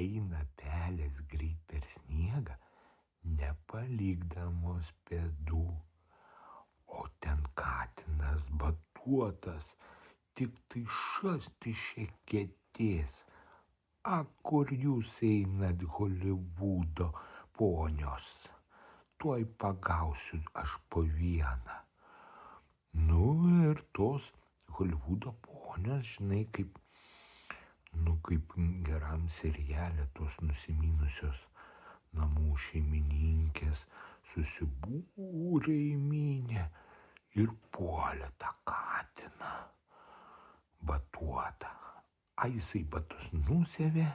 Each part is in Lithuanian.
eina pelės greit per sniegą, nepalikdamos pėdų. O ten katinas batuotas, tik tai šast iš eketės. A, kur jūs einat, Holivudo ponios? Tuoj pagausiu aš po vieną. Nu ir tos Holivudo ponios, žinai, kaip geram seriale tos nusiminusios namų šeimininkės susibūrė į minią ir puolė tą katiną batuotą. A, jisai batus nusėvė,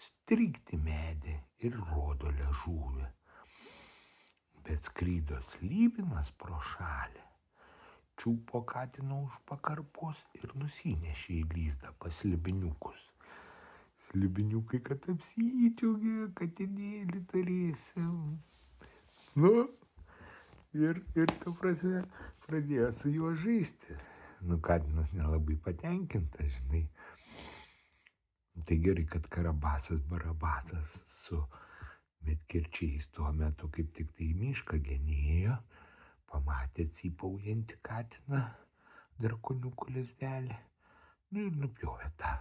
strikt į medį ir rodo liežuvį. Bet skrydo slybinas pro šalį, čiupo katiną už pakarpos ir nusinešė į lizdą pas slibiniukus. Slibiniukai, kad apsidžiaugė, katinėlį turėsim. Nu, ir ta prasme, pradėjo su juo žaisti. Nu, katinas nelabai patenkintas, žinai. Tai gerai, kad Karabasas Barabasas su medkirčiais tuo metu kaip tik tai į mišką genėjo, pamatė cypaujantį katiną, drakoniukų lizdelį, nu ir nupjovė tą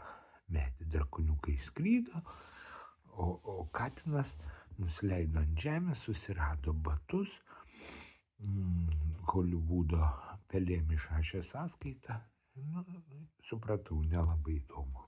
medį. Drakoniukai išskrydo, o katinas nusileido ant žemės, susirado batus, Holivudo pelėm išrašė sąskaitą. Nu, supratau, nelabai įdomu.